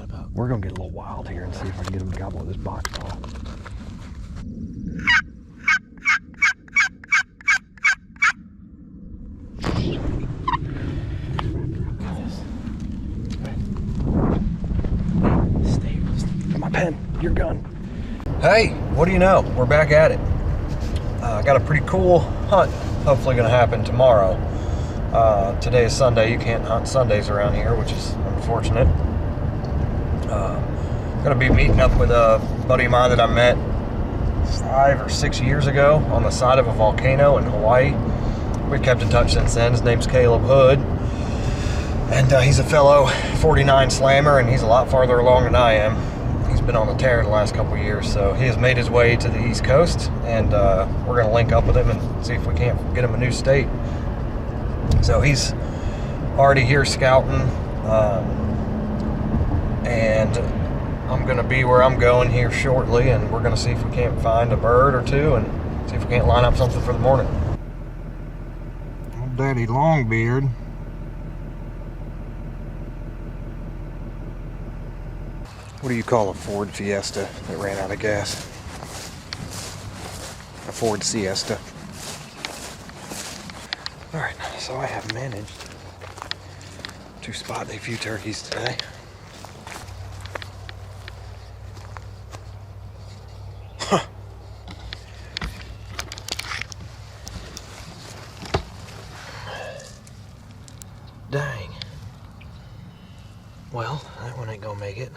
that about? We're gonna get a little wild here and see if I can get him to gobble this box ball. My pen, your gun. Hey, what do you know? We're back at it. Got a pretty cool hunt, hopefully gonna happen tomorrow. Today is Sunday. You can't hunt Sundays around here, which is unfortunate. Gonna be meeting up with a buddy of mine that I met 5 or 6 years ago on the side of a volcano in Hawaii. We've kept in touch since then. His name's Caleb Hood. And he's a fellow 49 slammer, and he's a lot farther along than I am. He's been on the tear the last couple of years, so he has made his way to the East Coast, and we're going to link up with him and see if we can't get him a new state. So he's already here scouting, and I'm going to be where I'm going here shortly, and we're going to see if we can't find a bird or two and see if we can't line up something for the morning. Old Daddy Longbeard. What do you call a Ford Fiesta that ran out of gas? A Ford Siesta. Alright, so I have managed to spot a few turkeys today. Huh. Dang. Well, that one ain't gonna make it.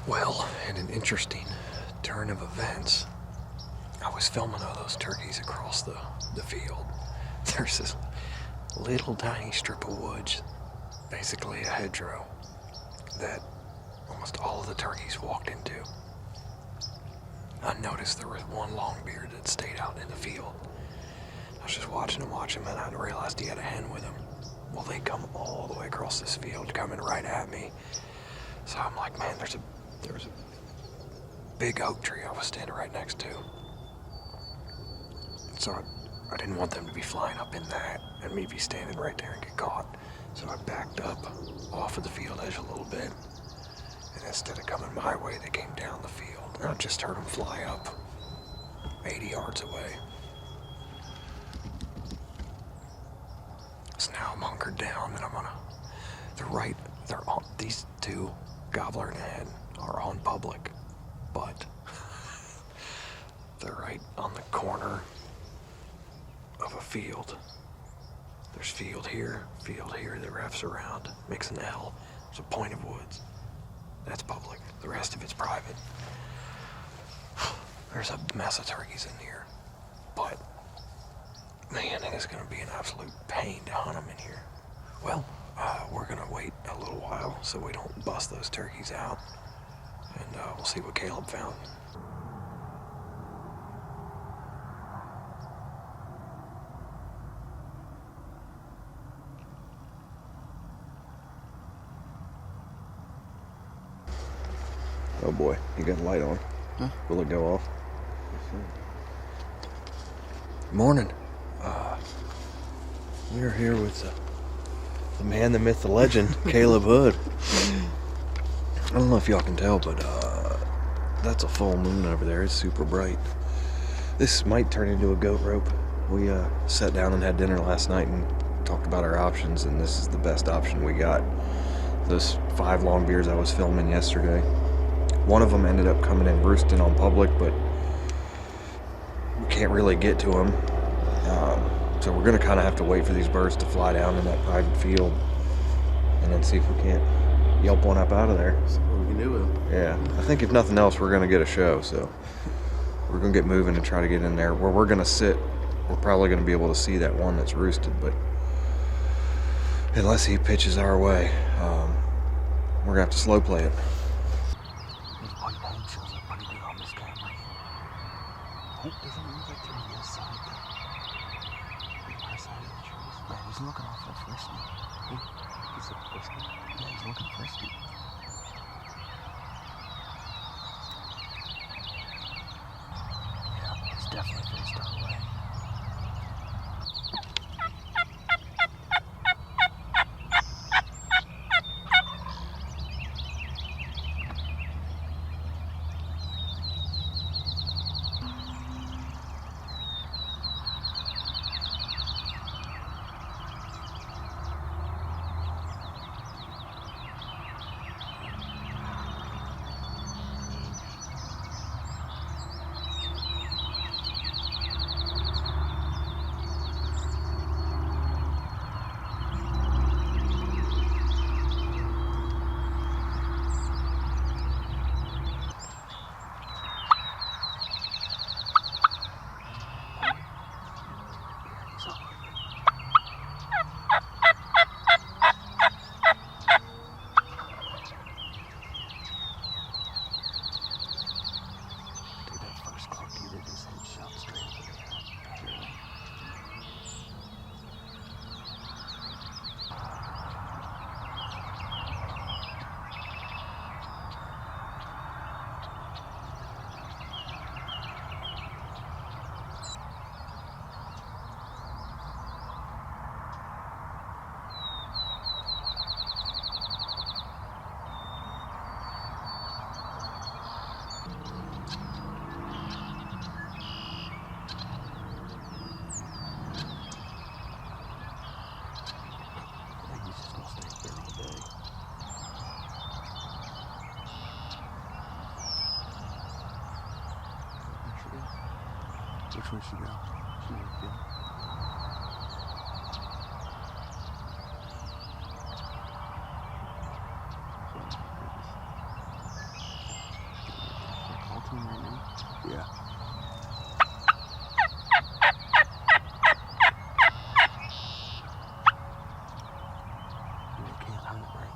Well, in an interesting turn of events, I was filming all those turkeys across the field. There's this little tiny strip of woods, basically a hedgerow, that almost all of the turkeys walked into. I noticed there was one longbeard that stayed out in the field. I was just watching him, and I realized he had a hen with him. Well, they come all the way across this field, coming right at me. So I'm like, man, there was a big oak tree I was standing right next to. So I didn't want them to be flying up in that and me be standing right there and get caught. So I backed up off of the field edge a little bit. And instead of coming my way, they came down the field. And I just heard them fly up 80 yards away. So now I'm hunkered down and these two, Gobbler and Head, are on public, but they're right on the corner of a field. There's field here that wraps around, makes an L. There's a point of woods. That's public. rest of it's private. There's a mess of turkeys in here, but man, it is going to be an absolute pain to hunt them in here. Well, we're going to wait a little while so we don't bust those turkeys out, and we'll see what Caleb found. Oh boy, you got the light on. Huh? Will it go off? Morning. We're here with the man, the myth, the legend, Caleb Hood. I don't know if y'all can tell, but that's a full moon over there. It's super bright. This might turn into a goat rope. We sat down and had dinner last night and talked about our options, and this is the best option we got. Those 5 Longbeards I was filming yesterday. One of them ended up coming in roosting on public, but we can't really get to them. So we're going to kind of have to wait for these birds to fly down in that private field and then see if we can't yelp one up out of there. See what we can do with them. Yeah, I think if nothing else, we're going to get a show. So we're going to get moving and try to get in there. Where we're going to sit, we're probably going to be able to see that one that's roosted, but unless he pitches our way, we're going to have to slow play it. Doesn't move like to the side of the far side of the trees. Yeah, he's looking awful frisky. He's a frisky? Yeah, he's looking frisky. Yeah, he's definitely faced our way. Which way should she go? She won't go. Call to him right now? Yeah. You can't hunt it right.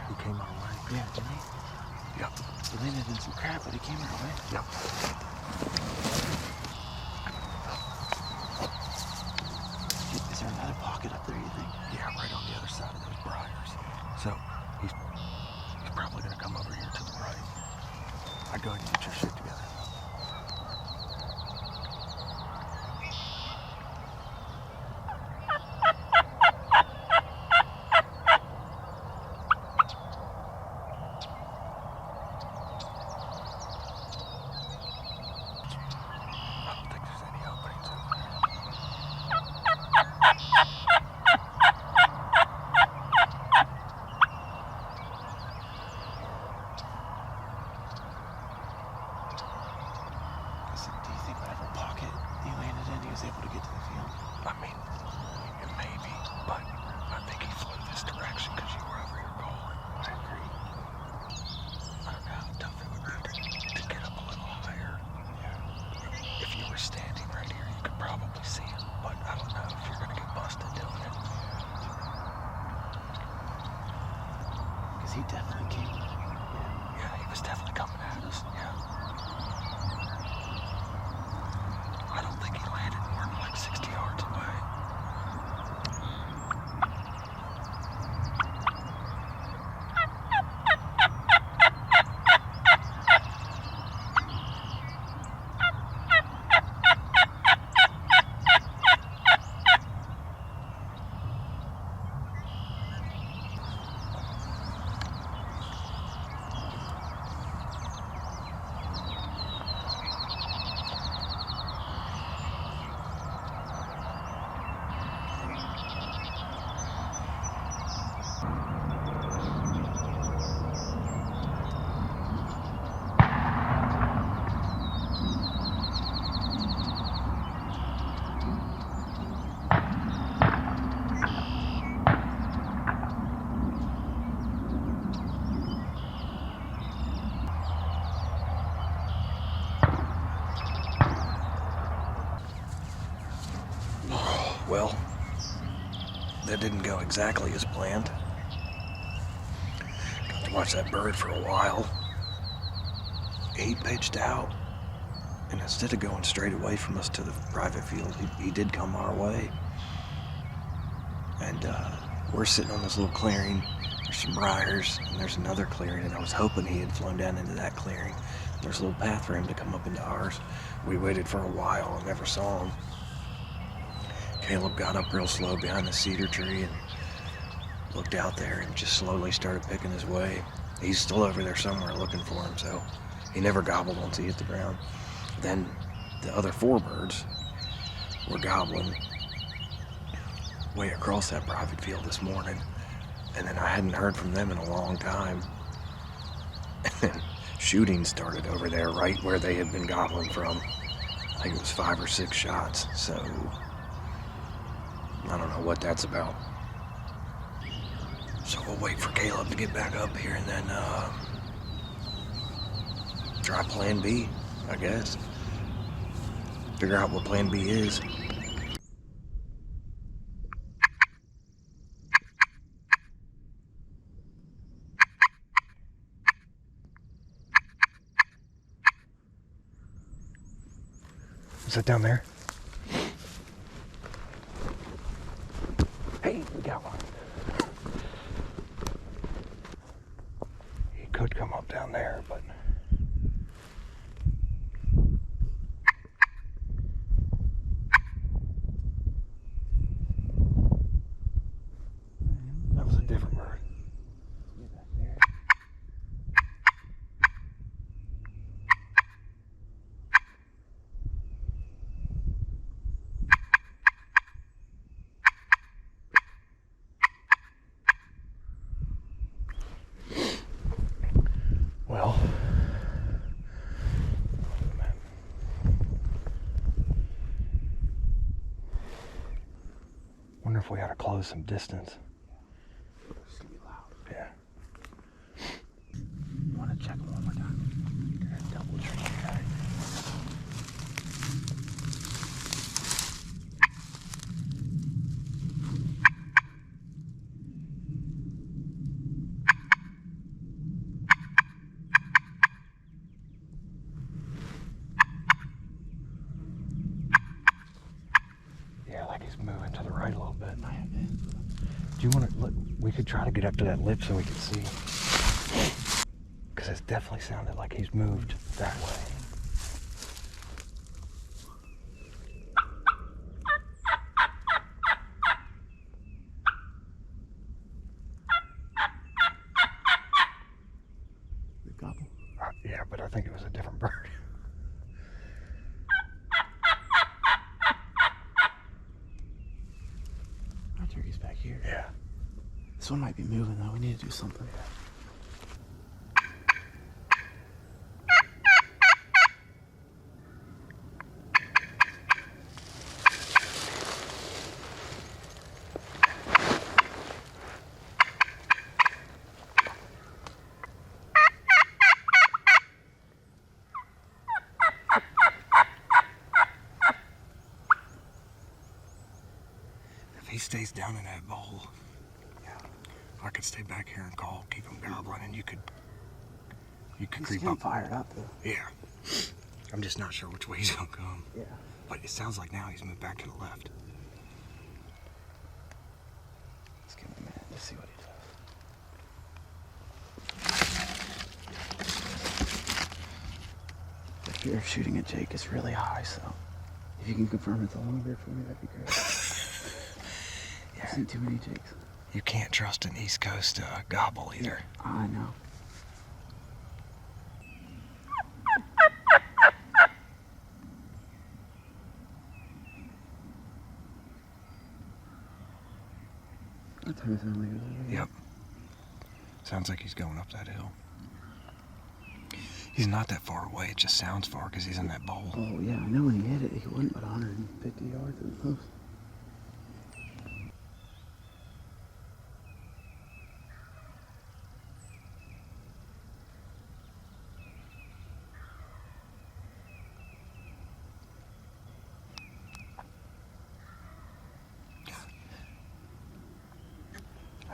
He came our way. Yeah, didn't he? Yep. He landed in some crap, but he came our way. Yep. Is there another pocket up there, you think? Yeah, right on the other side of those briars. So he's probably going to come over here to the right. I'd go ahead and get your shit together. He definitely came. Yeah, he was definitely coming at us. Yeah. I don't think he landed more than like 60 yards away. Well, that didn't go exactly as planned. Got to watch that bird for a while. He pitched out, and instead of going straight away from us to the private field, he did come our way. And we're sitting on this little clearing. There's some briars, and there's another clearing, and I was hoping he had flown down into that clearing. There's a little path for him to come up into ours. We waited for a while and never saw him. Caleb got up real slow behind the cedar tree and looked out there and just slowly started picking his way. He's still over there somewhere looking for him, so he never gobbled once he hit the ground. Then the other 4 birds were gobbling way across that private field this morning, and then I hadn't heard from them in a long time. And then shooting started over there right where they had been gobbling from. I think it was 5 or 6 shots, so I don't know what that's about. So we'll wait for Caleb to get back up here and then try plan B, I guess. Figure out what plan B is. Is that down there? Hey, we got one. He could come up down there, but that was a different bird. Well, wonder if we ought to close some distance. It's gonna be loud. Yeah. You wanna check one more time? Double tree guy. Yeah, like he's moving to the right a little bit. Might have been. Do you want to? We could try to get up to that lip so we can see. Because it definitely sounded like he's moved that way. The gobble. Yeah, but I think it was a different bird. Our turkey's back here. Yeah. This one might be moving though. We need to do something. If he stays down in that bowl, I could stay back here and call, keep him gobbling, and you could He's creep getting up. fired up, though. Yeah. I'm just not sure which way he's gonna come. Yeah. But it sounds like now he's moved back to the left. Let's give him a minute to see what he does. The fear of shooting at Jake is really high, so if you can confirm it's a longbeard for me, that'd be great. Yeah. I've seen too many Jakes. You can't trust an East Coast gobble either. I know. That's how it sounds like it. Yep. Sounds like he's going up that hill. He's not that far away. It just sounds far because he's in that bowl. Oh, yeah, I know when he hit it, he wasn't but 150 yards at the most.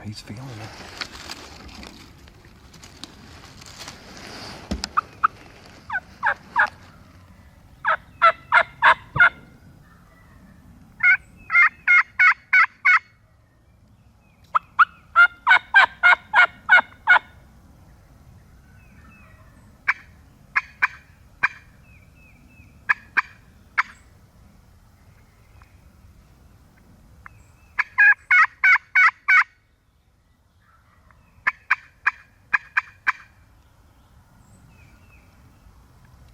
He's feeling it.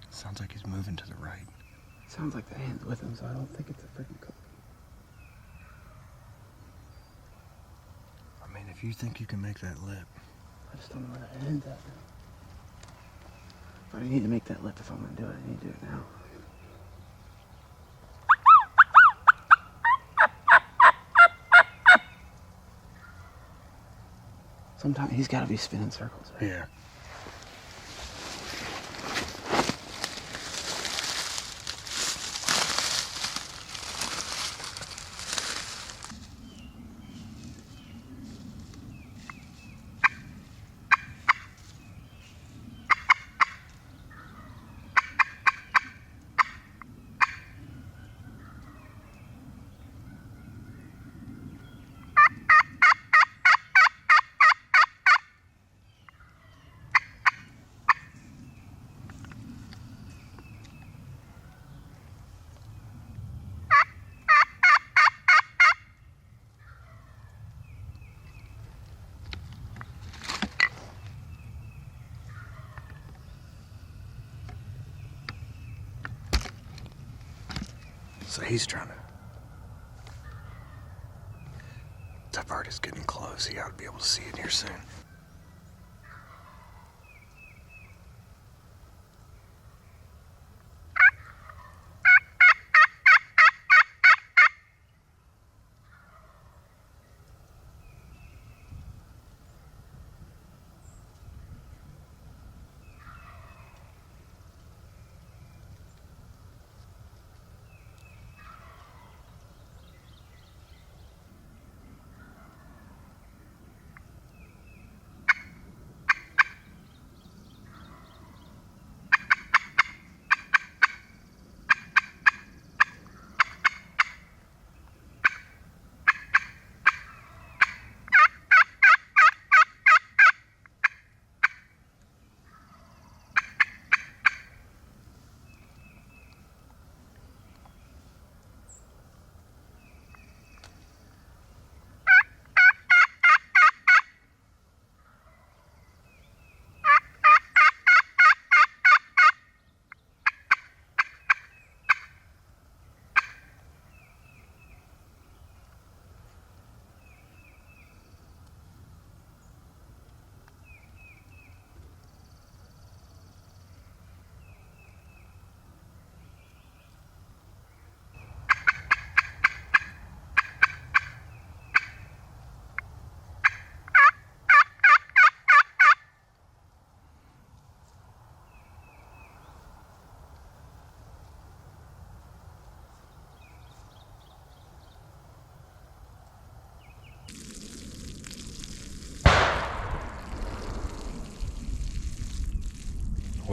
Sounds like he's moving to the right. Sounds like the hand's with him, so I don't think it's a freaking cook. I mean, if you think you can make that lip. I just don't know where that hand's at now. But I need to make that lip if I'm gonna do it. I need to do it now. Sometimes he's gotta be spinning circles, right? Yeah. So he's trying to. That bird is getting close. He ought to be able to see it here soon.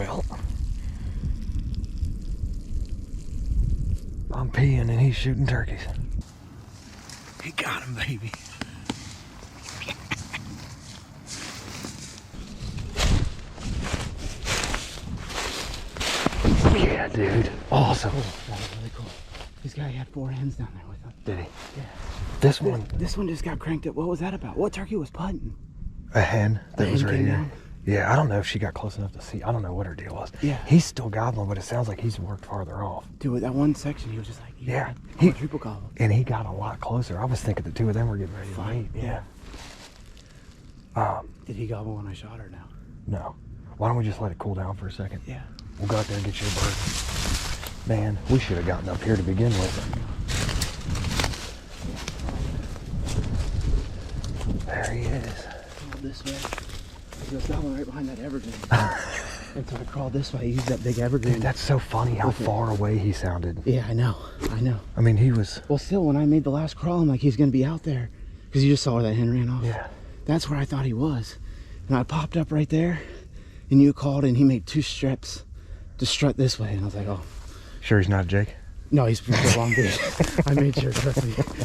Well, I'm peeing and he's shooting turkeys. He got him, baby. Yeah, dude. Awesome. Cool. That was really cool. This guy had 4 hens down there with him. Did he? Yeah. This one just got cranked up. What was that about? What turkey was putting? a hen that was hen right came here. down? Yeah, I don't know if she got close enough to see. I don't know what her deal was. Yeah. He's still gobbling, but it sounds like he's worked farther off. Dude, with that one section, he was just like, Yeah. he triple gobble. And he got a lot closer. I was thinking the two of them were getting ready to Fine, meet. yeah. Yeah. Did he gobble when I shot her now? No. Why don't we just let it cool down for a second? Yeah. We'll go out there and get you a bird. Man, we should have gotten up here to begin with. There he is. Crawled this way. He was gobbling right behind that evergreen. And so I crawled this way. I used that big evergreen. Dude, that's so funny how far away he sounded. Yeah, I know. I mean, he was... Well, still, when I made the last crawl, I'm like, he's going to be out there. Because you just saw where that hen ran off. Yeah. That's where I thought he was. And I popped up right there, and you called, and he made 2 strips to strut this way. And I was like, oh. Sure he's not a Jake? No, he's from the Longbeards. I made sure, trust me. Look at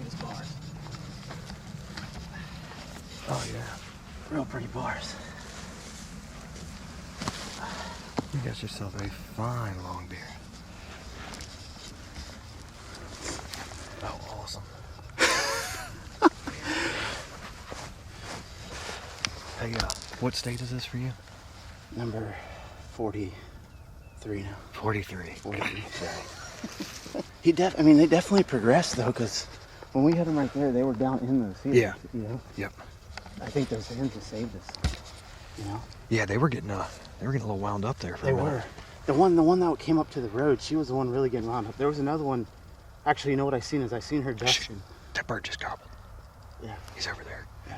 his bars. Oh, yeah. Real pretty bars. You got yourself a fine longbeard. Oh, awesome. Hey, what state is this for you? Number 43 now. 43. 43. They definitely progressed though, because when we had them right there, they were down in those fields. Yeah. You know. Yep. I think those hens have saved us. You know. Yeah, they were getting a little wound up there for They a minute. were. The one that came up to the road, she was the one really getting wound up. There was another one. Actually, you know what I seen is I seen her dusting. That bird just gobbled. Yeah. He's over there. Yeah.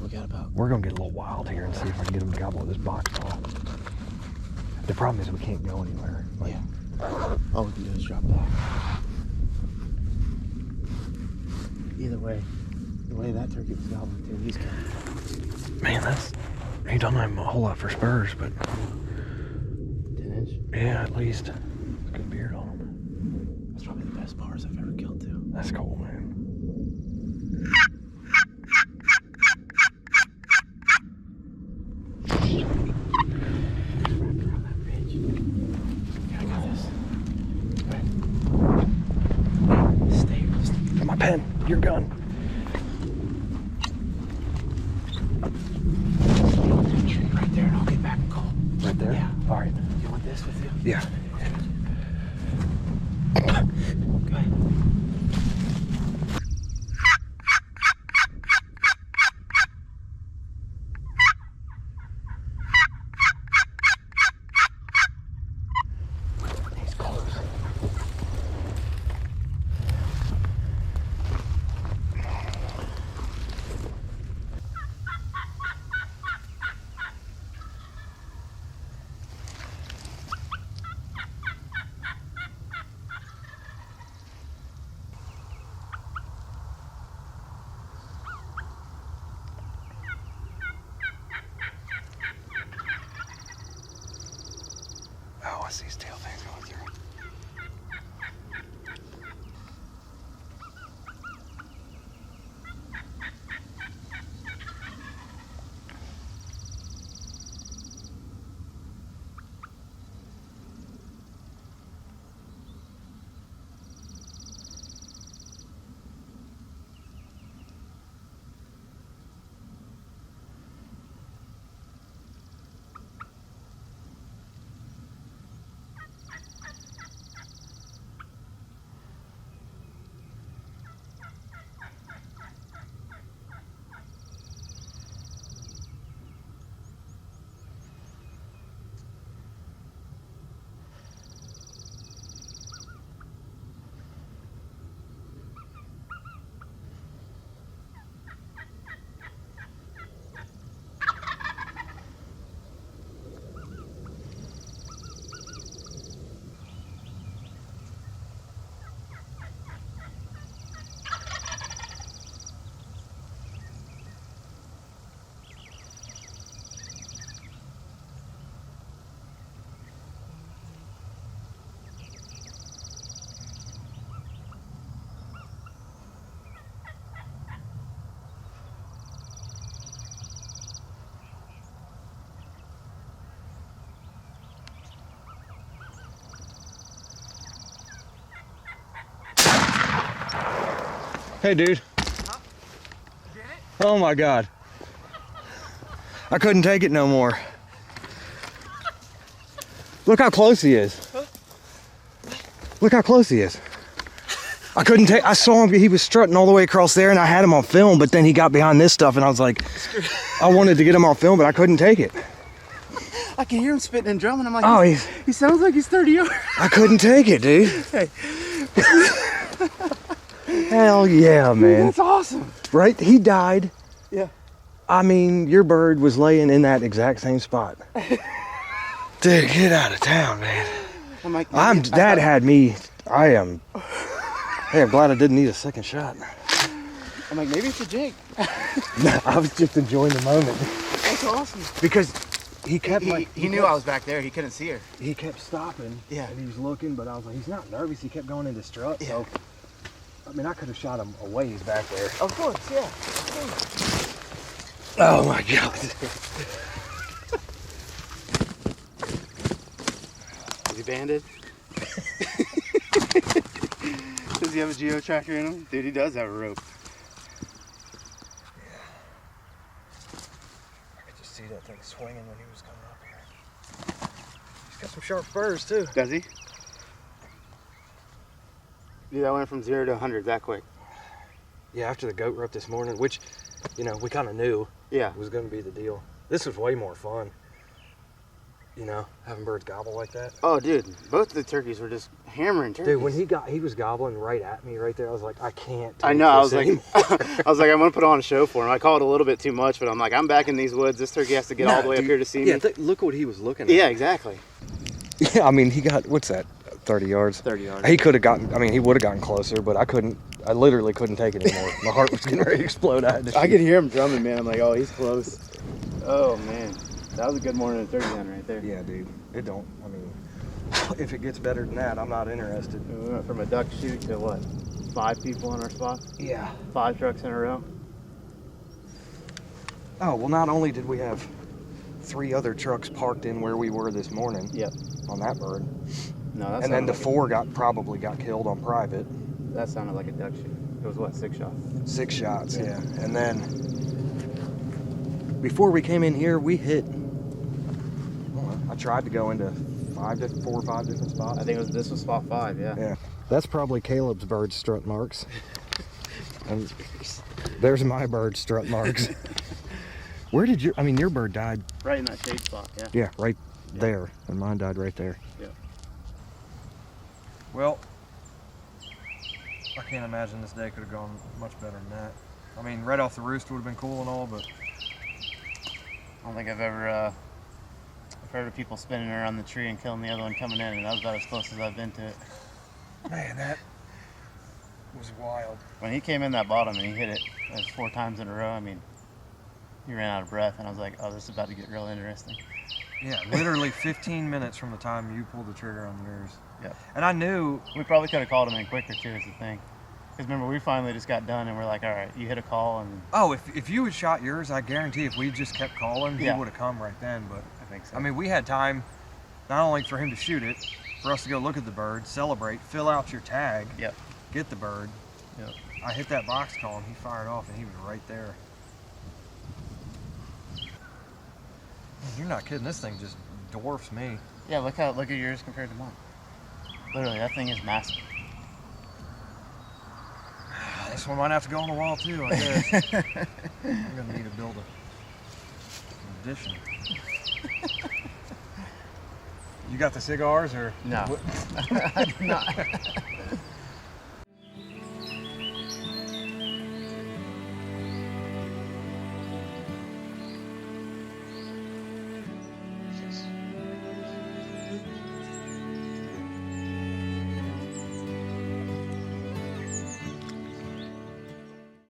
We got about. We're gonna get a little wild here and see if I can get him to gobble with this box ball. The problem is we can't go anywhere. Like, Yeah. All we can do is drop back. Either way, the way that turkey was gobbling too, he's coming. man, he don't have a whole lot for spurs, but 10 inch. yeah, at least it's a good beard on him. That's probably the best bars I've ever killed too. That's cool, man. Wrapped around that ridge. Yeah, I got this. Stay. Got my pen, your gun. Right there, and I'll get back and call. Right there? Yeah. All right. You want this with you? Yeah. Go ahead. He's close. Hey, dude. Huh? Get it? Oh my God. I couldn't take it no more. Look how close he is. Huh? Look how close he is. I couldn't take, I saw him, he was strutting all the way across there and I had him on film, but then he got behind this stuff and I was like, I wanted to get him on film, but I couldn't take it. I can hear him spitting and drumming. I'm like, Oh, he sounds like he's 30 yards. I couldn't take it, dude. Hey. Hell yeah, man. That's awesome. Right? He died. Yeah. I mean, your bird was laying in that exact same spot. Dude, get out of town, man. I'm like, That had me, hey, I'm glad I didn't need a second shot. I'm like, maybe it's a Jake. No, I was just enjoying the moment. That's awesome. Because he kept He knew I was back there. He couldn't see her. He kept stopping. Yeah. And he was looking, but I was like, he's not nervous. He kept going into strut. Yeah. So, I mean, I could have shot him a ways back there. Of course, yeah. Of course. Oh my God. Is he banded? Does he have a geo tracker in him? Dude, he does have a rope. Yeah. I could just see that thing swinging when he was coming up here. He's got some sharp spurs too. Does he? Dude, that went from 0 to 100 that quick. Yeah, after the goat rut this morning, which, you know, we kind of knew Yeah. was going to be the deal. This was way more fun. You know, having birds gobble like that. Oh, dude, both the turkeys were just hammering turkeys. Dude, when he was gobbling right at me right there, I was like, I can't take I know, I this was like, anymore. I was like, I'm gonna put on a show for him. I called a little bit too much, but I'm like, I'm back in these woods. This turkey has to get all the way up here to see me. Look what he was looking at. Yeah, exactly. Yeah, I mean, he got, what's that, 30 yards? 30 yards. He could have gotten, I mean, he would have gotten closer, but I literally couldn't take it anymore. My heart was getting ready to explode. I had to I shoot. could hear him drumming, man. I'm like, oh, he's close. Oh, man. That was a good morning of turkey hunting right there. Yeah, dude. It don't, I mean, if it gets better than that, I'm not interested. We went from a duck shoot to what? 5 people on our spot? Yeah. 5 trucks in a row? Oh, well, not only did we have 3 other trucks parked in where we were this morning. Yep. On that bird. No, that's And then the 4 probably got killed on private. That sounded like a duck shoot. It was what, 6 shots? 6 shots, yeah. And then before we came in here, we hit. Well, I tried to go into 4 or 5 different spots. I think this was spot 5, yeah. Yeah. That's probably Caleb's bird strut marks. And there's my bird strut marks. Where did your bird died? Right in that shade spot, yeah. Yeah, right there. And mine died right there. Yeah. Well, I can't imagine this day could have gone much better than that. I mean, right off the roost would have been cool and all, but I don't think I've ever heard of people spinning around the tree and killing the other one coming in, and that was about as close as I've been to it. man, that was wild. When he came in that bottom and he hit it 4 times in a row, I mean, he ran out of breath, and I was like, oh, this is about to get real interesting. Yeah, literally 15 minutes from the time you pulled the trigger on yours. Yeah. And I knew We probably could have called him in quicker, too, is the thing. Because remember, we finally just got done, and we're like, all right, you hit a call, and oh, if you had shot yours, I guarantee if we just kept calling, Yeah. he would have come right then. But I think so. I mean, we had time not only for him to shoot it, for us to go look at the bird, celebrate, fill out your tag, Yep. get the bird. Yep. I hit that box call and he fired off and he was right there. You're not kidding, this thing just dwarfs me. Yeah, look at yours compared to mine. Literally, that thing is massive. This one might have to go on the wall too, I guess. I'm gonna need to build an addition. You got the cigars or? No. What- I do not.